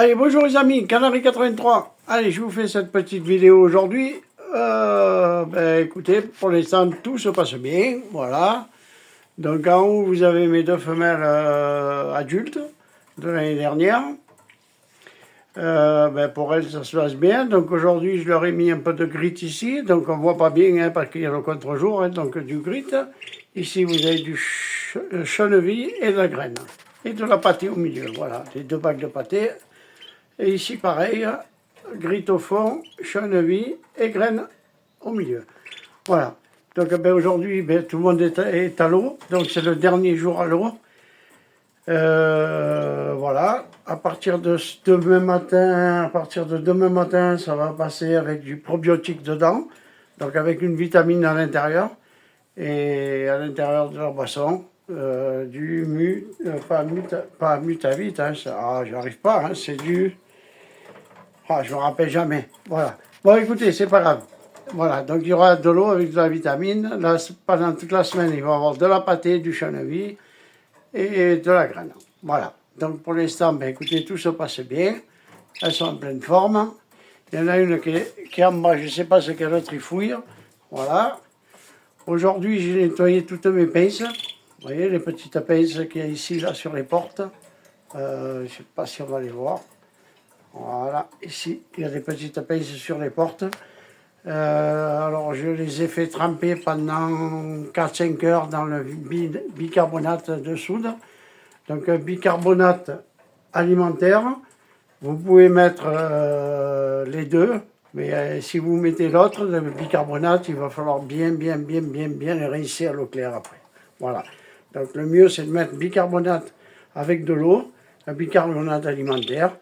Allez, bonjour les amis, Canary 83. Allez, je vous fais cette petite vidéo aujourd'hui. Écoutez, pour l'instant, tout se passe bien, voilà. Donc en haut, vous avez mes deux femelles adultes de l'année dernière. Pour elles, ça se passe bien. Donc aujourd'hui, je leur ai mis un peu de grit ici. Donc on ne voit pas bien hein, parce qu'il y a le contre-jour, hein, donc du grit. Ici, vous avez du chènevis et de la graine. Et de la pâtée au milieu, voilà, les deux bacs de pâtée. Et ici, pareil, grit au fond, chènevis et graines au milieu. Voilà. Donc aujourd'hui, tout le monde est à l'eau. Donc c'est le dernier jour à l'eau. Voilà. À partir de demain matin, ça va passer avec du probiotique dedans. Donc avec une vitamine à l'intérieur. Et à l'intérieur de la boisson, pas Mutavit, hein, j'arrive pas, hein, c'est du... Ah, je me rappelle jamais. Voilà. Bon, écoutez, c'est pas grave. Voilà, donc il y aura de l'eau avec de la vitamine. Là, pendant toute la semaine, il va y avoir de la pâtée, du chènevis et de la graine. Voilà. Donc pour l'instant, écoutez, tout se passe bien. Elles sont en pleine forme. Il y en a une qui est en bas, je ne sais pas ce qu'elle trifouille. Voilà. Aujourd'hui, j'ai nettoyé toutes mes pinces. Vous voyez, les petites pinces qu'il y a ici, là, sur les portes. Je ne sais pas si on va les voir. Voilà, ici, il y a des petites pinces sur les portes. Alors, je les ai fait tremper pendant 4-5 heures dans le bicarbonate de soude. Donc, un bicarbonate alimentaire. Vous pouvez mettre les deux, mais si vous mettez l'autre, le bicarbonate, il va falloir bien les rincer à l'eau claire après. Voilà. Donc, le mieux, c'est de mettre bicarbonate avec de l'eau, un bicarbonate alimentaire.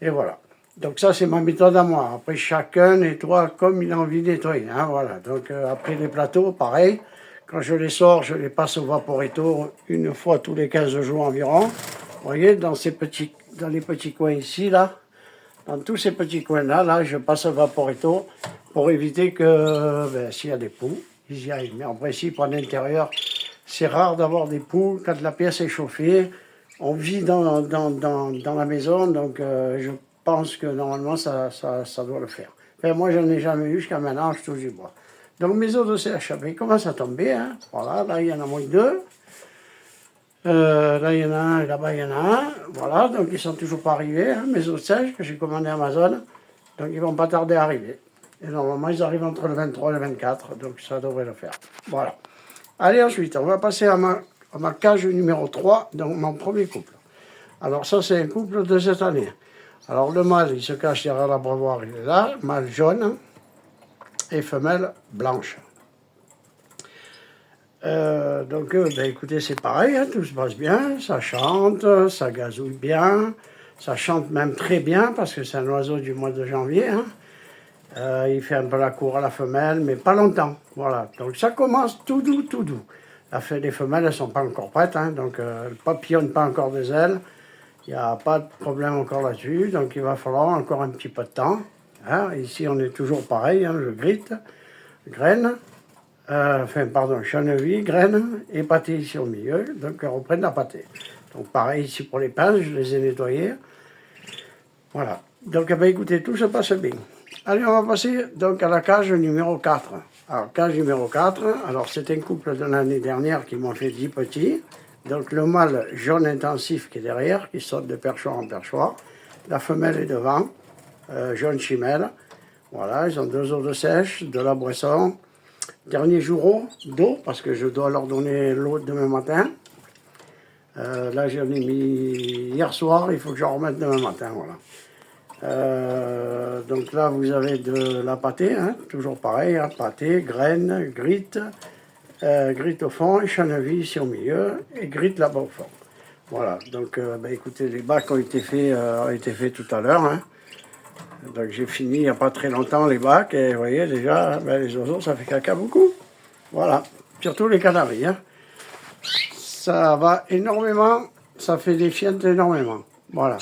Et voilà. Donc ça, c'est ma méthode à moi. Après, chacun nettoie comme il a envie de nettoyer. Hein, voilà. Donc après les plateaux, pareil. Quand je les sors, je les passe au Vaporetto une fois tous les 15 jours environ. Vous voyez, dans les petits coins ici, là. Dans tous ces petits coins-là, je passe au Vaporetto pour éviter que, s'il y a des poux, ils y aillent. Mais en principe, en intérieur, c'est rare d'avoir des poux quand la pièce est chauffée. On vit dans la maison, donc je pense que normalement ça doit le faire. Enfin, moi, je n'en ai jamais eu jusqu'à maintenant, je touche du bois. Donc mes eaux de sèche, ils commencent à tomber. Hein. Voilà, là, il y en a moins deux. Là, il y en a un, et là-bas, il y en a un. Voilà, donc ils ne sont toujours pas arrivés, hein, mes eaux de sèche que j'ai commandées à Amazon. Donc ils ne vont pas tarder à arriver. Et normalement, ils arrivent entre le 23 et le 24, donc ça devrait le faire. Voilà. Allez, ensuite, on va passer à ma cage numéro 3, donc mon premier couple. Alors ça, c'est un couple de cette année. Alors le mâle, il se cache derrière la bravoire, il est là, mâle jaune et femelle blanche. Écoutez, c'est pareil, hein, tout se passe bien, ça chante, ça gazouille bien, ça chante même très bien parce que c'est un oiseau du mois de janvier. Hein. Il fait un peu la cour à la femelle, mais pas longtemps. Voilà, donc ça commence tout doux, tout doux. Les femelles, elles ne sont pas encore prêtes, hein, donc elles ne papillonnent pas encore des ailes. Il n'y a pas de problème encore là-dessus, donc il va falloir encore un petit peu de temps. Hein. Ici, on est toujours pareil, hein, je grite, graines, chènevis, graines et pâté ici au milieu, donc on reprend de la pâtée. Donc pareil ici pour les pinces, je les ai nettoyées. Voilà, donc écoutez, tout se passe bien. Allez, on va passer donc à la cage numéro 4. Alors, cage numéro 4, alors c'est un couple de l'année dernière qui m'ont fait 10 petits. Donc le mâle jaune intensif qui est derrière, qui saute de perchoir en perchoir. La femelle est devant, jaune chimelle. Voilà, ils ont 2 eaux de sèche, de la boisson. Dernier jour d'eau, parce que je dois leur donner l'eau demain matin. Là, j'en ai mis hier soir, il faut que je remette demain matin, voilà. Donc là, vous avez de la pâtée, hein, toujours pareil, hein, pâtée, graines, grit au fond, et chènevis ici au milieu, et grit là-bas au fond. Voilà, donc écoutez, les bacs ont été faits tout à l'heure. Hein. Donc j'ai fini il n'y a pas très longtemps les bacs, et vous voyez déjà, les oiseaux, ça fait caca beaucoup. Voilà, surtout les canaris. Hein. Ça va énormément, ça fait des fientes énormément. Voilà.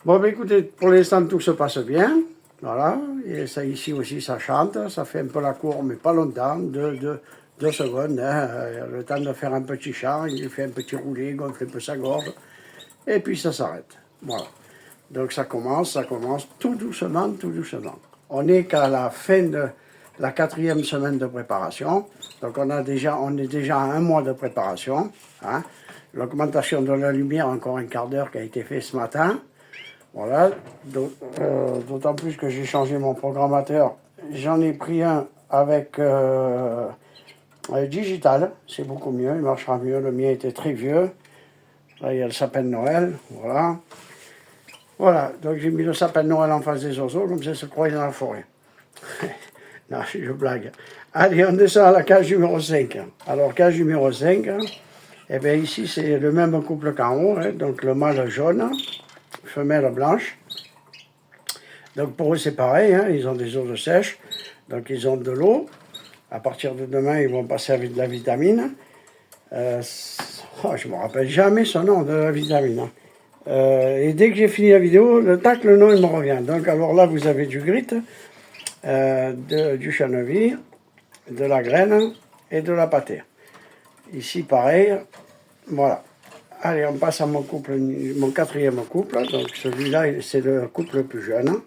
Bon, écoutez, pour l'instant, tout se passe bien. Voilà. Et ça, ici aussi, ça chante. Ça fait un peu la cour, mais pas longtemps. 2 secondes. Hein. Le temps de faire un petit chant. Il fait un petit roulé, gonfle un peu sa gorge. Et puis, ça s'arrête. Voilà. Donc ça commence tout doucement, tout doucement. On n'est qu'à la fin de la 4e semaine de préparation. Donc on est déjà à 1 mois de préparation. Hein. L'augmentation de la lumière, encore un quart d'heure qui a été fait ce matin. Voilà, d'autant plus que j'ai changé mon programmateur. J'en ai pris un avec digital, c'est beaucoup mieux, il marchera mieux. Le mien était très vieux. Là, il y a le sapin de Noël, voilà. Voilà, donc j'ai mis le sapin de Noël en face des oiseaux, comme ça ils se croient dans la forêt. Non, je blague. Allez, on descend à la cage numéro 5. Alors, cage numéro 5, eh bien ici c'est le même couple qu'en haut, hein, donc le mâle jaune, femelle blanche. Donc pour eux c'est pareil, hein, ils ont des os de sèche, donc ils ont de l'eau. À partir de demain, ils vont passer avec de la vitamine. Je ne me rappelle jamais son nom de la vitamine. Hein. Et dès que j'ai fini la vidéo, le nom il me revient. Donc alors là, vous avez du grit, du chaneville, de la graine et de la pâtée. Ici, pareil. Voilà. Allez, on passe à mon 4e couple. Donc celui-là, c'est le couple le plus jeune.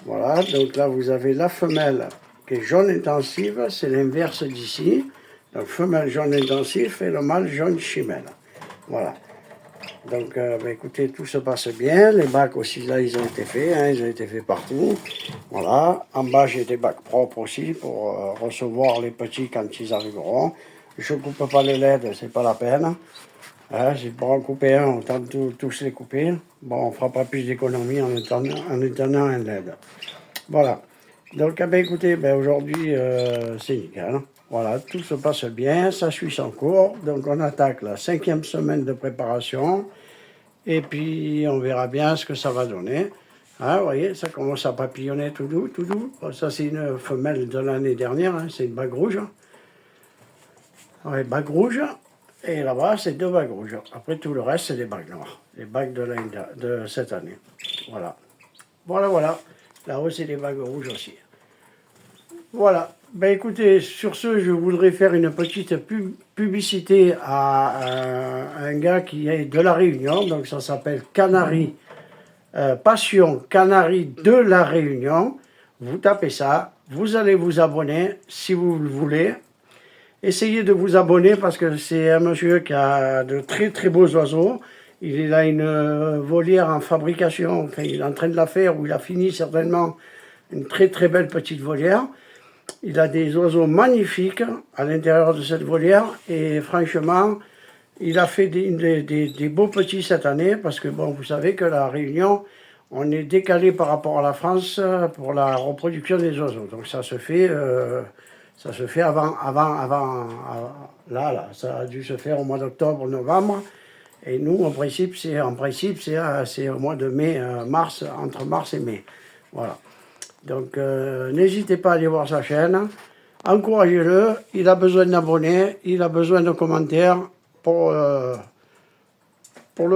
Voilà. Donc là, vous avez la femelle qui est jaune intensive. C'est l'inverse d'ici. Donc femelle jaune intensive et le mâle jaune chimelle. Voilà. Donc, écoutez, tout se passe bien. Les bacs aussi, là, ils ont été faits. Hein, ils ont été faits partout. Voilà. En bas, j'ai des bacs propres aussi pour recevoir les petits quand ils arriveront. Je ne coupe pas les LED, c'est pas la peine. Hein, c'est pour en couper un, autant tous les couper. Bon, on ne fera pas plus d'économie en étendant un LED. Voilà. Donc, écoutez, aujourd'hui, c'est nickel. Voilà, tout se passe bien, ça suit son cours. Donc, on attaque la 5e semaine de préparation. Et puis, on verra bien ce que ça va donner. Hein, vous voyez, ça commence à papillonner tout doux, tout doux. Bon, ça, c'est une femelle de l'année dernière, hein, c'est une bague rouge. Ouais, bague rouge. Et là-bas, c'est 2 bagues rouges. Après, tout le reste, c'est des bagues noires. Les bagues de cette année. Voilà. Voilà. Là-haut, c'est des bagues rouges aussi. Voilà. Ben écoutez, sur ce, je voudrais faire une petite publicité à un gars qui est de La Réunion. Donc, ça s'appelle Canari, Passion Canari de La Réunion. Vous tapez ça. Vous allez vous abonner si vous le voulez. Essayez de vous abonner parce que c'est un monsieur qui a de très très beaux oiseaux. Il a une volière en fabrication, enfin, il est en train de la faire, ou il a fini certainement une très très belle petite volière. Il a des oiseaux magnifiques à l'intérieur de cette volière et franchement, il a fait des beaux petits cette année parce que bon, vous savez que la Réunion, on est décalé par rapport à la France pour la reproduction des oiseaux. Donc ça se fait avant, là, ça a dû se faire au mois d'octobre, novembre. Et nous, en principe, c'est au mois de mai, mars, entre mars et mai. Voilà. Donc, n'hésitez pas à aller voir sa chaîne. Encouragez-le. Il a besoin d'abonnés, il a besoin de commentaires pour le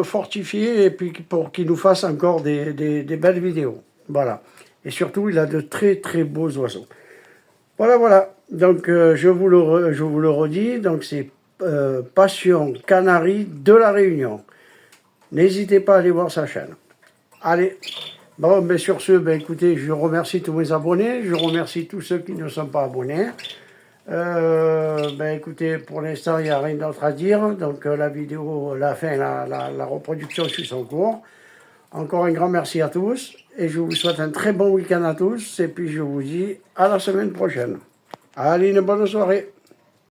fortifier et puis pour qu'il nous fasse encore des belles vidéos. Voilà. Et surtout, il a de très, très beaux oiseaux. Voilà. Donc, je vous le redis. Donc, c'est Passion Canari de La Réunion. N'hésitez pas à aller voir sa chaîne. Allez. Bon, mais sur ce, écoutez, je remercie tous mes abonnés. Je remercie tous ceux qui ne sont pas abonnés. Écoutez, pour l'instant, il n'y a rien d'autre à dire. Donc, la vidéo, la reproduction suit son cours. Encore un grand merci à tous. Et je vous souhaite un très bon week-end à tous. Et puis, je vous dis à la semaine prochaine. Allez, une bonne soirée.